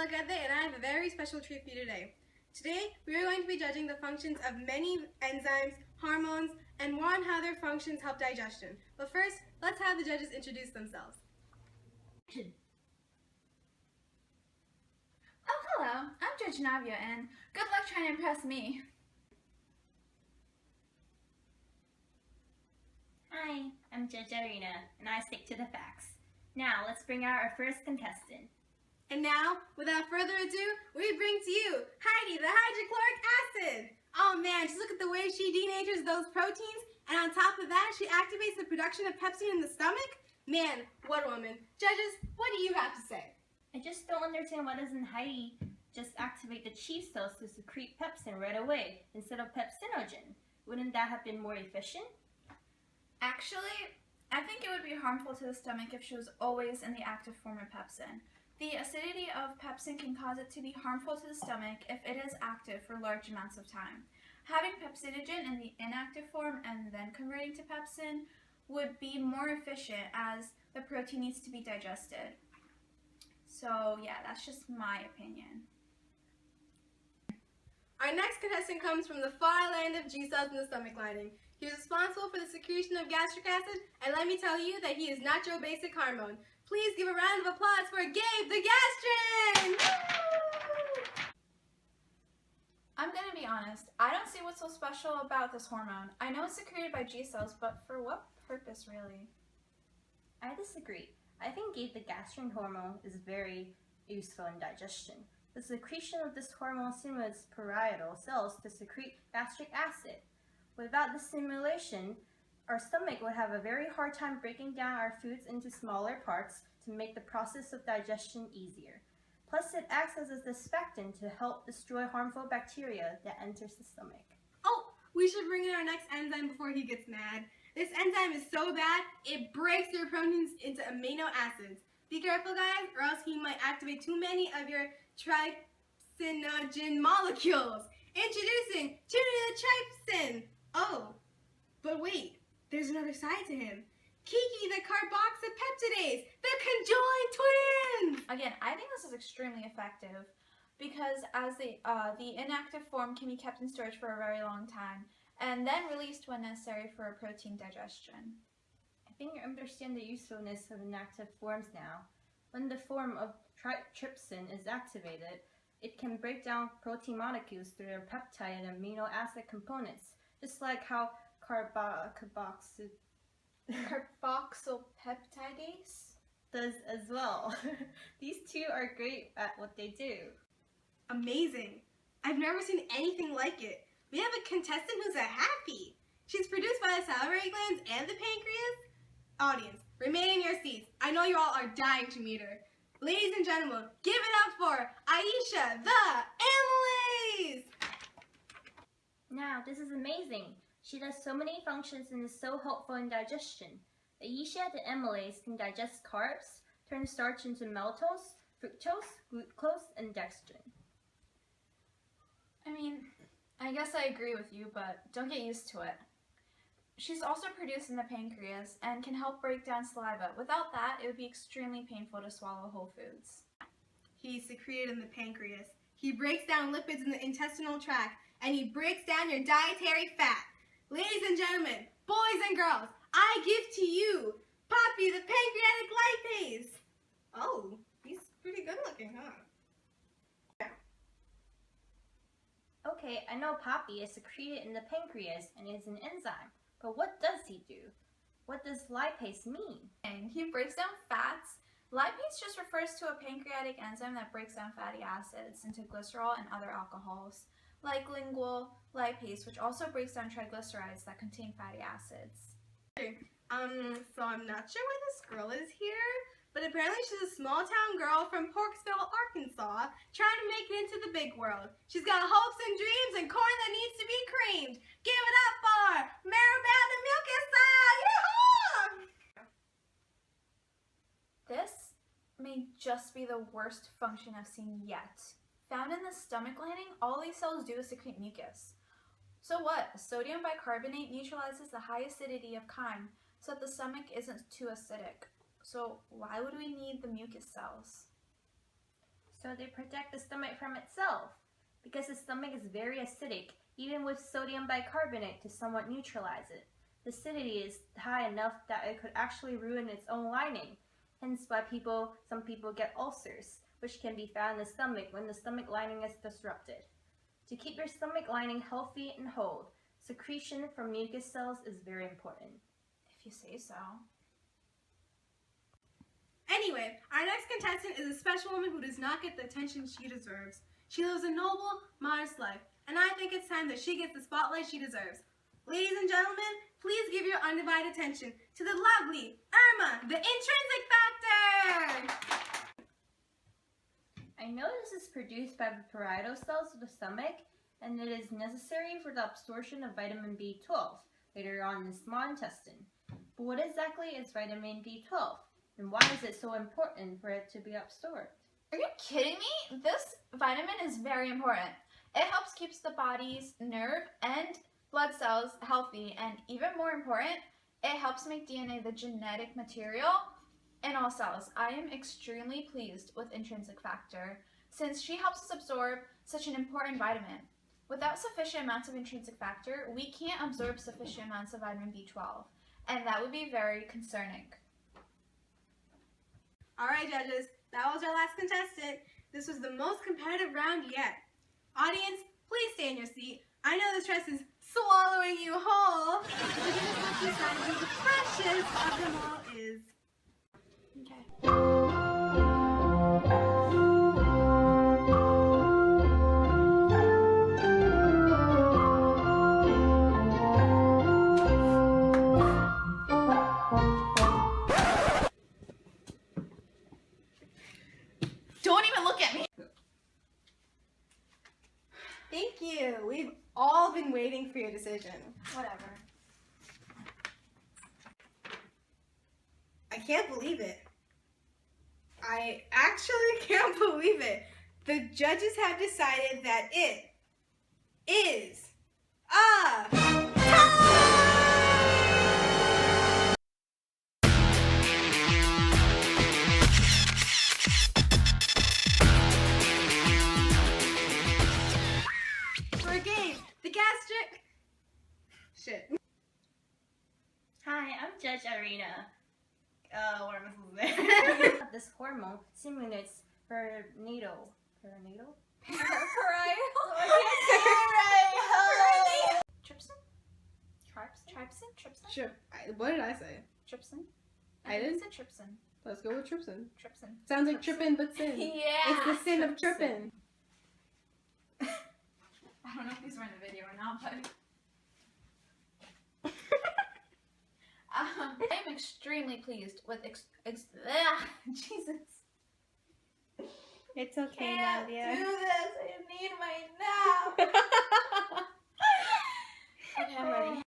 Alagade, and I have a very special treat for you today. Today, we are going to be judging the functions of many enzymes, hormones, and more on how their functions help digestion. But first, let's have the judges introduce themselves. Oh, hello. I'm Judge Navia, and good luck trying to impress me. Hi, I'm Judge Arena, and I stick to the facts. Now, let's bring out our first contestant. And now, without further ado, we bring to you Heidi, the hydrochloric acid. Oh man, just look at the way she denatures those proteins, and on top of that, she activates the production of pepsin in the stomach. Man, what a woman. Judges, what do you have to say? I just don't understand why doesn't Heidi just activate the chief cells to secrete pepsin right away instead of pepsinogen? Wouldn't that have been more efficient? Actually, I think it would be harmful to the stomach if she was always in the active form of pepsin. The acidity of pepsin can cause it to be harmful to the stomach if it is active for large amounts of time. Having pepsinogen in the inactive form and then converting to pepsin would be more efficient as the protein needs to be digested. So yeah, that's just my opinion. Our next contestant comes from the far land of G cells in the stomach lining. He is responsible for the secretion of gastric acid, and let me tell you that he is not your basic hormone. Please give a round of applause for Gabe the Gastrin! I'm gonna be honest, I don't see what's so special about this hormone. I know it's secreted by G cells, but for what purpose really? I disagree. I think Gabe the gastrin hormone is very useful in digestion. The secretion of this hormone stimulates parietal cells to secrete gastric acid. Without this stimulation, our stomach would have a very hard time breaking down our foods into smaller parts to make the process of digestion easier. Plus, it acts as a disinfectant to help destroy harmful bacteria that enters the stomach. Oh, we should bring in our next enzyme before he gets mad. This enzyme is so bad, it breaks your proteins into amino acids. Be careful, guys, or else he might activate too many of your trypsinogen molecules. Introducing trypsin. Oh, but wait, there's another side to him. Kiki the carboxypeptidase, the conjoined twins! Again, I think this is extremely effective because as the inactive form can be kept in storage for a very long time and then released when necessary for protein digestion. I think you understand the usefulness of inactive forms now. When the form of trypsin is activated, it can break down protein molecules through their peptide and amino acid components, just like how Carboxypeptidase does as well. These two are great at what they do. Amazing. I've never seen anything like it. We have a contestant who's a happy. She's produced by the salivary glands and the pancreas. Audience, remain in your seats. I know you all are dying to meet her. Ladies and gentlemen, give it up for Aisha the amylase! Now, this is amazing. She does so many functions and is so helpful in digestion. Aisha the amylase can digest carbs, turn starch into maltose, fructose, glucose, and dextrin. I mean, I guess I agree with you, but don't get used to it. She's also produced in the pancreas and can help break down saliva. Without that, it would be extremely painful to swallow whole foods. He's secreted in the pancreas. He breaks down lipids in the intestinal tract, and he breaks down your dietary fat. Ladies and gentlemen, boys and girls, I give to you Poppy the pancreatic lipase. Oh, he's pretty good looking, huh? Okay, I know Poppy is secreted in the pancreas and is an enzyme, but what does he do? What does lipase mean? And he breaks down fats. Lipase just refers to a pancreatic enzyme that breaks down fatty acids into glycerol and other alcohols, like lingual lipase, which also breaks down triglycerides that contain fatty acids. So I'm not sure why this girl is here, but apparently she's a small town girl from Porksville, Arkansas, trying to make it into the big world. She's got hopes and dreams and corn that needs to be creamed. Give it up for Maribel the Mucus! This may just be the worst function I've seen yet. Found in the stomach lining, all these cells do is secrete mucus. So what? Sodium bicarbonate neutralizes the high acidity of chyme so that the stomach isn't too acidic. So why would we need the mucus cells? So they protect the stomach from itself. Because the stomach is very acidic, even with sodium bicarbonate to somewhat neutralize it. The acidity is high enough that it could actually ruin its own lining. Hence why some people get ulcers, which can be found in the stomach when the stomach lining is disrupted. To keep your stomach lining healthy and whole, secretion from mucus cells is very important. If you say so. Anyway, our next contestant is a special woman who does not get the attention she deserves. She lives a noble, modest life, and I think it's time that she gets the spotlight she deserves. Ladies and gentlemen, please give your undivided attention to the lovely Irma, the intrinsic factor! I know this is produced by the parietal cells of the stomach, and it is necessary for the absorption of vitamin B12 later on in the small intestine. But what exactly is vitamin B12, and why is it so important for it to be absorbed? Are you kidding me? This vitamin is very important. It helps keep the body's nerve and blood cells healthy, and even more important, it helps make DNA the genetic material in all cells. I am extremely pleased with intrinsic factor since she helps us absorb such an important vitamin. Without sufficient amounts of intrinsic factor, we can't absorb sufficient amounts of vitamin B12, and that would be very concerning. Alright judges, that was our last contestant. This was the most competitive round yet. Audience, please stay in your seat. I know the stress is swallowing you whole. We're going to decide who the freshest of them all is. Okay. Don't even look at me. Thank you. We've all been waiting for your decision. Whatever. I can't believe it. I actually can't believe it. The judges have decided that it is a tie! For a game, the gastric... Shit. Hi, I'm Judge Arena. What am I supposed to say? This hormone stimulates perinatal. Trypsin? Trypsin? Sure. What did I say? Trypsin? I didn't? Say trypsin. Let's go with trypsin. Trypsin. Sounds like trippin' but sin. Yeah. It's the sin of trippin'. I don't know if these were in the video or not, but I'm extremely pleased with Jesus. It's okay, Can't Nadia. do this. I need my nap. Okay, I'm ready.